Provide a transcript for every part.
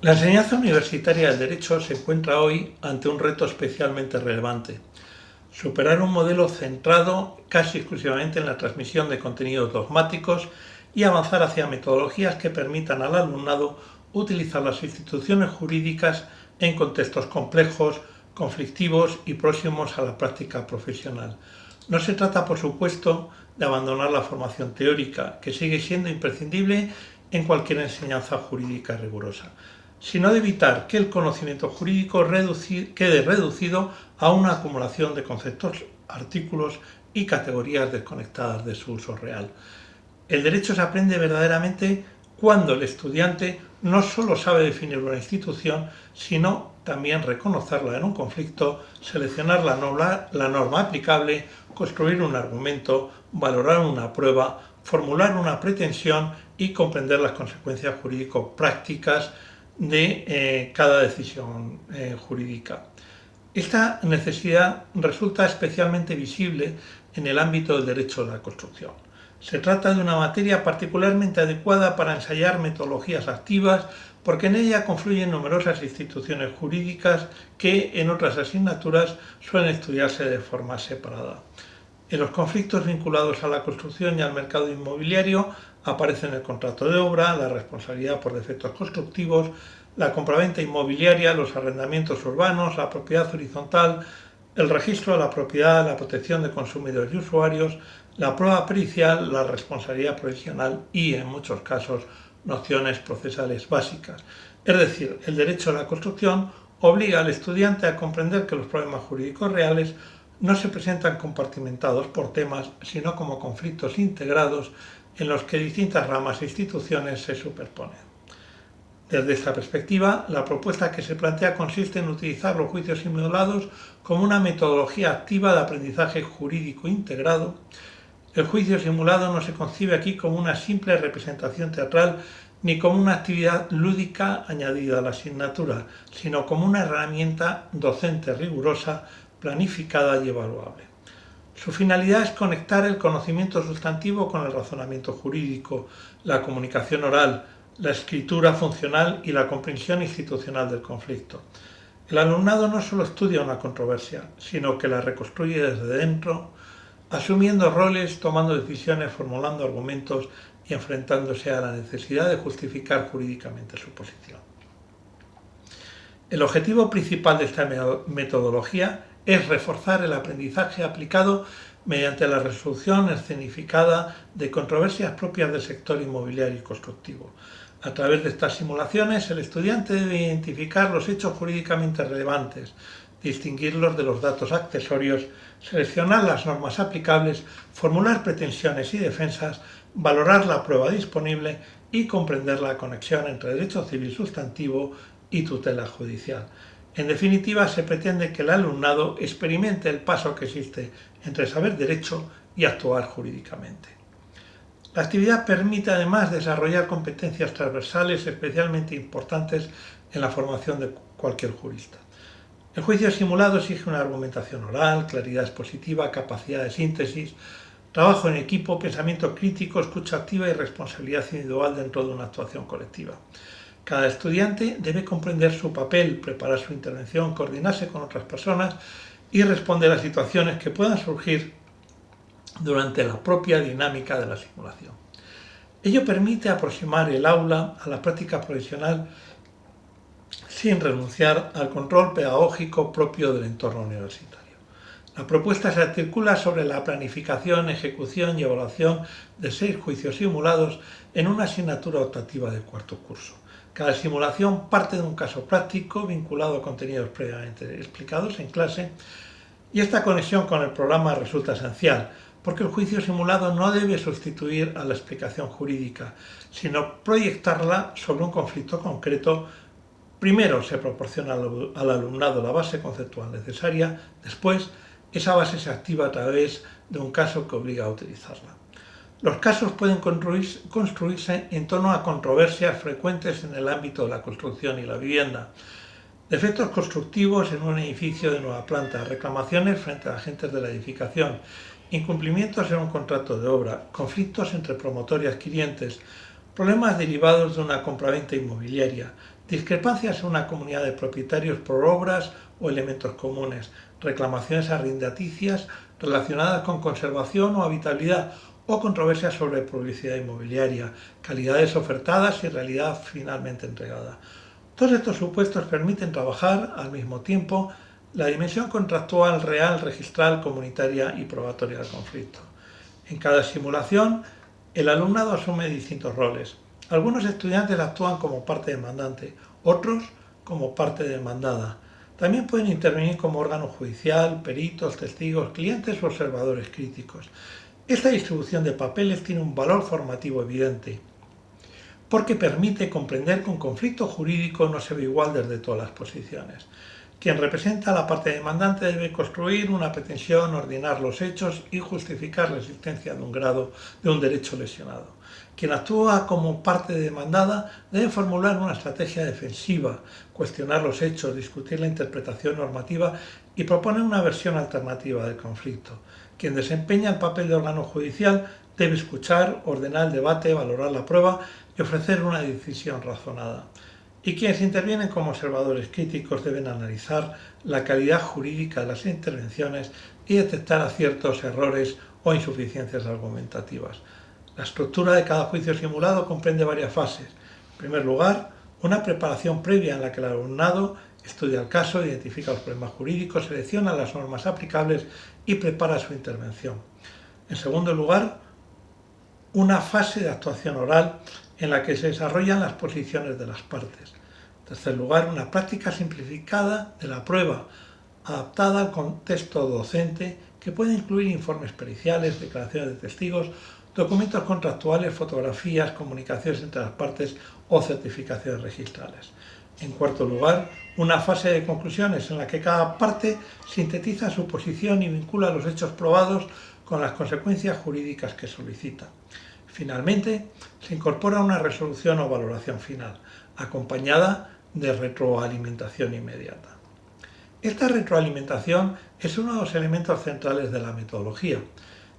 La enseñanza universitaria del derecho se encuentra hoy ante un reto especialmente relevante: superar un modelo centrado casi exclusivamente en la transmisión de contenidos dogmáticos y avanzar hacia metodologías que permitan al alumnado utilizar las instituciones jurídicas en contextos complejos, conflictivos y próximos a la práctica profesional. No se trata, por supuesto, de abandonar la formación teórica, que sigue siendo imprescindible en cualquier enseñanza jurídica rigurosa, sino de evitar que el conocimiento jurídico quede reducido a una acumulación de conceptos, artículos y categorías desconectadas de su uso real. El derecho se aprende verdaderamente cuando el estudiante no solo sabe definir una institución, sino también reconocerla en un conflicto, seleccionar la norma aplicable, construir un argumento, valorar una prueba, formular una pretensión y comprender las consecuencias jurídico-prácticas de cada decisión jurídica. Esta necesidad resulta especialmente visible en el ámbito del derecho de la construcción. Se trata de una materia particularmente adecuada para ensayar metodologías activas, porque en ella confluyen numerosas instituciones jurídicas que en otras asignaturas suelen estudiarse de forma separada. En los conflictos vinculados a la construcción y al mercado inmobiliario aparecen el contrato de obra, la responsabilidad por defectos constructivos, la compraventa inmobiliaria, los arrendamientos urbanos, la propiedad horizontal, el registro de la propiedad, la protección de consumidores y usuarios, la prueba pericial, la responsabilidad provisional y, en muchos casos, nociones procesales básicas. Es decir, el derecho a la construcción obliga al estudiante a comprender que los problemas jurídicos reales no se presentan compartimentados por temas, sino como conflictos integrados en los que distintas ramas e instituciones se superponen. Desde esta perspectiva, la propuesta que se plantea consiste en utilizar los juicios simulados como una metodología activa de aprendizaje jurídico integrado. El juicio simulado no se concibe aquí como una simple representación teatral ni como una actividad lúdica añadida a la asignatura, sino como una herramienta docente rigurosa, planificada y evaluable. Su finalidad es conectar el conocimiento sustantivo con el razonamiento jurídico, la comunicación oral, la escritura funcional y la comprensión institucional del conflicto. El alumnado no solo estudia una controversia, sino que la reconstruye desde dentro, asumiendo roles, tomando decisiones, formulando argumentos y enfrentándose a la necesidad de justificar jurídicamente su posición. El objetivo principal de esta metodología es reforzar el aprendizaje aplicado mediante la resolución escenificada de controversias propias del sector inmobiliario y constructivo. A través de estas simulaciones, el estudiante debe identificar los hechos jurídicamente relevantes, distinguirlos de los datos accesorios, seleccionar las normas aplicables, formular pretensiones y defensas, valorar la prueba disponible y comprender la conexión entre derecho civil sustantivo y tutela judicial. En definitiva, se pretende que el alumnado experimente el paso que existe entre saber derecho y actuar jurídicamente. La actividad permite además desarrollar competencias transversales especialmente importantes en la formación de cualquier jurista. El juicio simulado exige una argumentación oral, claridad expositiva, capacidad de síntesis, trabajo en equipo, pensamiento crítico, escucha activa y responsabilidad individual dentro de una actuación colectiva. Cada estudiante debe comprender su papel, preparar su intervención, coordinarse con otras personas y responder a situaciones que puedan surgir durante la propia dinámica de la simulación. Ello permite aproximar el aula a la práctica profesional sin renunciar al control pedagógico propio del entorno universitario. La propuesta se articula sobre la planificación, ejecución y evaluación de 6 juicios simulados en una asignatura optativa de cuarto curso. Cada simulación parte de un caso práctico vinculado a contenidos previamente explicados en clase, y esta conexión con el programa resulta esencial, porque el juicio simulado no debe sustituir a la explicación jurídica, sino proyectarla sobre un conflicto concreto. Primero se proporciona al alumnado la base conceptual necesaria, después esa base se activa a través de un caso que obliga a utilizarla. Los casos pueden construirse en torno a controversias frecuentes en el ámbito de la construcción y la vivienda: defectos constructivos en un edificio de nueva planta, reclamaciones frente a agentes de la edificación, incumplimientos en un contrato de obra, conflictos entre promotor y adquirientes, problemas derivados de una compraventa inmobiliaria, discrepancias en una comunidad de propietarios por obras o elementos comunes, reclamaciones arrendaticias relacionadas con conservación o habitabilidad o controversias sobre publicidad inmobiliaria, calidades ofertadas y realidad finalmente entregada. Todos estos supuestos permiten trabajar al mismo tiempo la dimensión contractual, real, registral, comunitaria y probatoria del conflicto. En cada simulación, el alumnado asume distintos roles. Algunos estudiantes actúan como parte demandante, otros como parte demandada. También pueden intervenir como órgano judicial, peritos, testigos, clientes o observadores críticos. Esta distribución de papeles tiene un valor formativo evidente, porque permite comprender que un conflicto jurídico no se ve igual desde todas las posiciones. Quien representa a la parte demandante debe construir una pretensión, ordenar los hechos y justificar la existencia de un grado de un derecho lesionado. Quien actúa como parte demandada debe formular una estrategia defensiva, cuestionar los hechos, discutir la interpretación normativa y proponer una versión alternativa del conflicto. Quien desempeña el papel de órgano judicial debe escuchar, ordenar el debate, valorar la prueba y ofrecer una decisión razonada. Y quienes intervienen como observadores críticos deben analizar la calidad jurídica de las intervenciones y detectar aciertos, errores o insuficiencias argumentativas. La estructura de cada juicio simulado comprende varias fases. En primer lugar, una preparación previa en la que el alumnado estudia el caso, identifica los problemas jurídicos, selecciona las normas aplicables y prepara su intervención. En segundo lugar, una fase de actuación oral en la que se desarrollan las posiciones de las partes. En tercer lugar, una práctica simplificada de la prueba, adaptada al contexto docente, que puede incluir informes periciales, declaraciones de testigos, documentos contractuales, fotografías, comunicaciones entre las partes o certificaciones registrales. En cuarto lugar, una fase de conclusiones en la que cada parte sintetiza su posición y vincula los hechos probados con las consecuencias jurídicas que solicita. Finalmente, se incorpora una resolución o valoración final, acompañada de retroalimentación inmediata. Esta retroalimentación es uno de los elementos centrales de la metodología.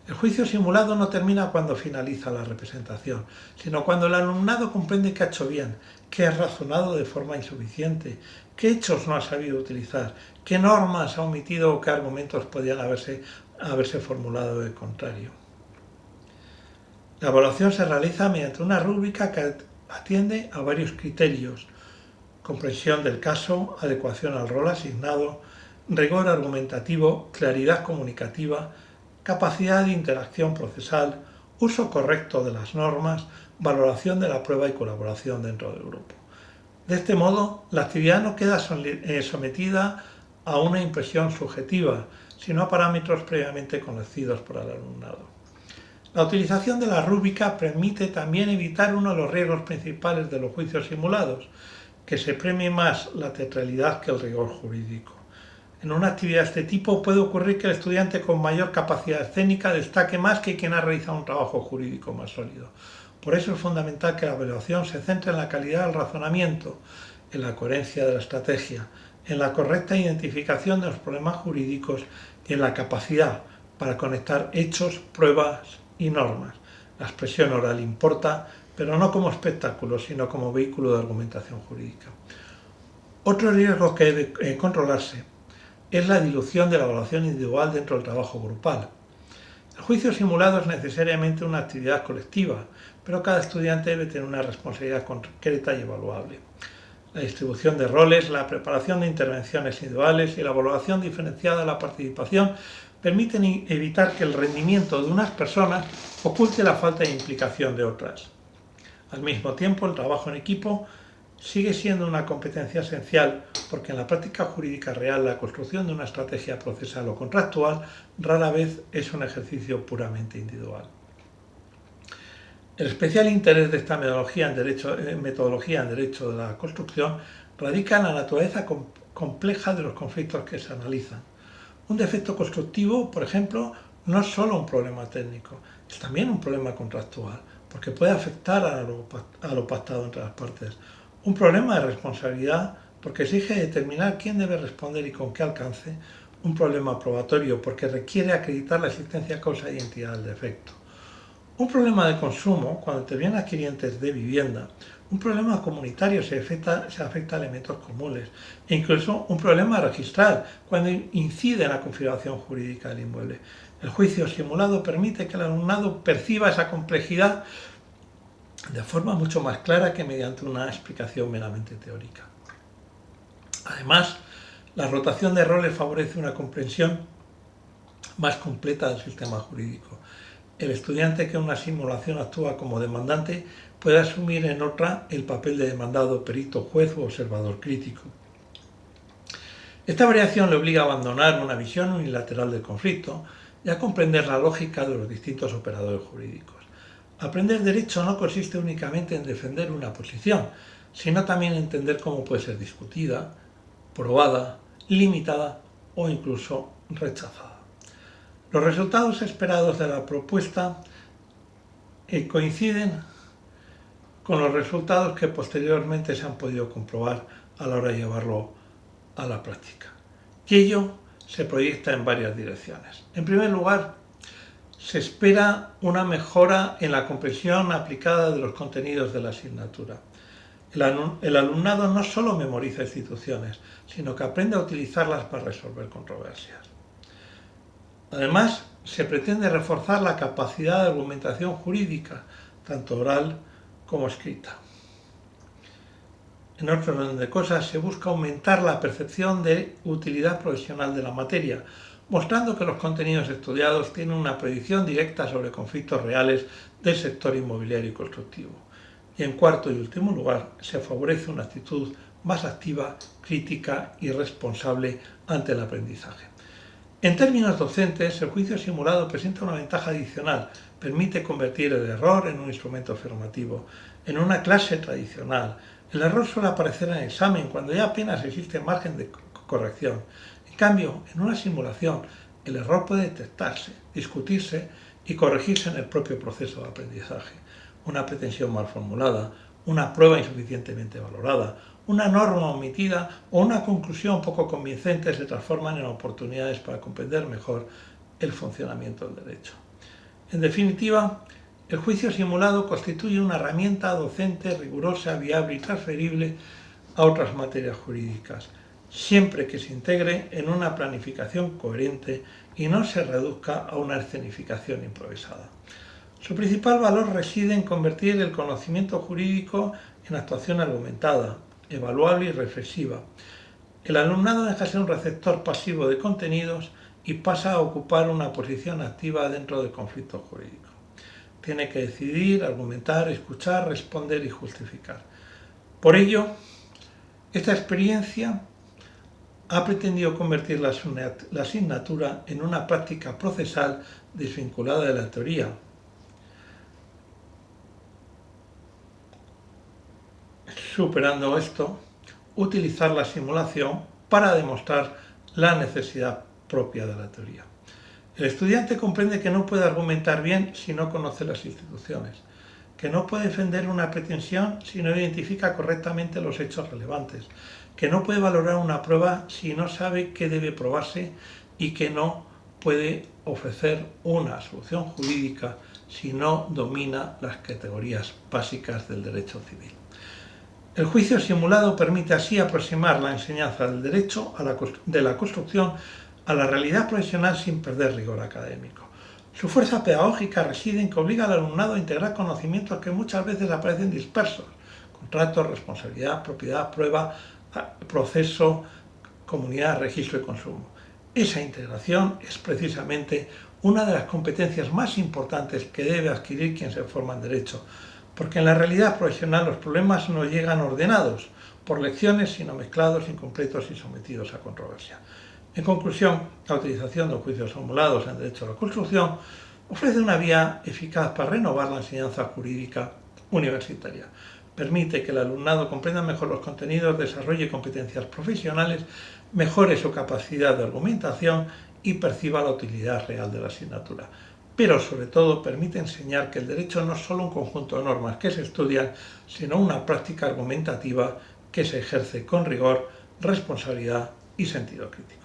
El juicio simulado no termina cuando finaliza la representación, sino cuando el alumnado comprende que ha hecho bien, que ha razonado de forma insuficiente, qué hechos no ha sabido utilizar, qué normas ha omitido o qué argumentos podían haberse formulado de contrario. La evaluación se realiza mediante una rúbrica que atiende a varios criterios: comprensión del caso, adecuación al rol asignado, rigor argumentativo, claridad comunicativa, capacidad de interacción procesal, uso correcto de las normas, valoración de la prueba y colaboración dentro del grupo. De este modo, la actividad no queda sometida a una impresión subjetiva, sino a parámetros previamente conocidos por el alumnado. La utilización de la rúbrica permite también evitar uno de los riesgos principales de los juicios simulados, que se premie más la teatralidad que el rigor jurídico. En una actividad de este tipo puede ocurrir que el estudiante con mayor capacidad escénica destaque más que quien ha realizado un trabajo jurídico más sólido. Por eso es fundamental que la evaluación se centre en la calidad del razonamiento, en la coherencia de la estrategia, en la correcta identificación de los problemas jurídicos y en la capacidad para conectar hechos, pruebas y normas. La expresión oral importa, pero no como espectáculo, sino como vehículo de argumentación jurídica. Otro riesgo que debe controlarse es la dilución de la evaluación individual dentro del trabajo grupal. El juicio simulado es necesariamente una actividad colectiva, pero cada estudiante debe tener una responsabilidad concreta y evaluable. La distribución de roles, la preparación de intervenciones individuales y la evaluación diferenciada de la participación permiten evitar que el rendimiento de unas personas oculte la falta de implicación de otras. Al mismo tiempo, el trabajo en equipo sigue siendo una competencia esencial, porque en la práctica jurídica real la construcción de una estrategia procesal o contractual rara vez es un ejercicio puramente individual. El especial interés de esta metodología en derecho de la construcción radica en la naturaleza compleja de los conflictos que se analizan. Un defecto constructivo, por ejemplo, no es solo un problema técnico, es también un problema contractual, porque puede afectar a lo pactado entre las partes. Un problema de responsabilidad, porque exige determinar quién debe responder y con qué alcance. Un problema probatorio, porque requiere acreditar la existencia, causa e identidad del defecto. Un problema de consumo, cuando intervienen adquirientes de vivienda, un problema comunitario se afecta a elementos comunes, e incluso un problema registral, cuando incide en la configuración jurídica del inmueble. El juicio simulado permite que el alumnado perciba esa complejidad de forma mucho más clara que mediante una explicación meramente teórica. Además, la rotación de roles favorece una comprensión más completa del sistema jurídico. El estudiante que en una simulación actúa como demandante puede asumir en otra el papel de demandado, perito, juez o observador crítico. Esta variación le obliga a abandonar una visión unilateral del conflicto y a comprender la lógica de los distintos operadores jurídicos. Aprender derecho no consiste únicamente en defender una posición, sino también en entender cómo puede ser discutida, probada, limitada o incluso rechazada. Los resultados esperados de la propuesta coinciden con los resultados que posteriormente se han podido comprobar a la hora de llevarlo a la práctica. Y ello se proyecta en varias direcciones. En primer lugar, se espera una mejora en la comprensión aplicada de los contenidos de la asignatura. El alumnado no solo memoriza instituciones, sino que aprende a utilizarlas para resolver controversias. Además, se pretende reforzar la capacidad de argumentación jurídica, tanto oral como escrita. En otro orden de cosas, se busca aumentar la percepción de utilidad profesional de la materia, mostrando que los contenidos estudiados tienen una predicción directa sobre conflictos reales del sector inmobiliario y constructivo. Y en cuarto y último lugar, se favorece una actitud más activa, crítica y responsable ante el aprendizaje. En términos docentes, el juicio simulado presenta una ventaja adicional. Permite convertir el error en un instrumento formativo. En una clase tradicional, el error suele aparecer en el examen cuando ya apenas existe margen de corrección. En cambio, en una simulación, el error puede detectarse, discutirse y corregirse en el propio proceso de aprendizaje. Una pretensión mal formulada, una prueba insuficientemente valorada, una norma omitida o una conclusión poco convincente se transforman en oportunidades para comprender mejor el funcionamiento del derecho. En definitiva, el juicio simulado constituye una herramienta docente rigurosa, viable y transferible a otras materias jurídicas, siempre que se integre en una planificación coherente y no se reduzca a una escenificación improvisada. Su principal valor reside en convertir el conocimiento jurídico en actuación argumentada, evaluable y reflexiva. El alumnado deja de ser un receptor pasivo de contenidos y pasa a ocupar una posición activa dentro del conflicto jurídico. Tiene que decidir, argumentar, escuchar, responder y justificar. Por ello, esta experiencia ha pretendido convertir la asignatura en una práctica procesal desvinculada de la teoría, superando esto, utilizar la simulación para demostrar la necesidad propia de la teoría. El estudiante comprende que no puede argumentar bien si no conoce las instituciones, que no puede defender una pretensión si no identifica correctamente los hechos relevantes, que no puede valorar una prueba si no sabe qué debe probarse y que no puede ofrecer una solución jurídica si no domina las categorías básicas del derecho civil. El juicio simulado permite así aproximar la enseñanza del derecho de la construcción a la realidad profesional sin perder rigor académico. Su fuerza pedagógica reside en que obliga al alumnado a integrar conocimientos que muchas veces aparecen dispersos: contrato, responsabilidad, propiedad, prueba, proceso, comunidad, registro y consumo. Esa integración es precisamente una de las competencias más importantes que debe adquirir quien se forma en derecho, porque en la realidad profesional los problemas no llegan ordenados por lecciones, sino mezclados, incompletos y sometidos a controversia. En conclusión, la utilización de juicios simulados en derecho a la construcción ofrece una vía eficaz para renovar la enseñanza jurídica universitaria. Permite que el alumnado comprenda mejor los contenidos, desarrolle competencias profesionales, mejore su capacidad de argumentación y perciba la utilidad real de la asignatura. Pero sobre todo permite enseñar que el derecho no es solo un conjunto de normas que se estudian, sino una práctica argumentativa que se ejerce con rigor, responsabilidad y sentido crítico.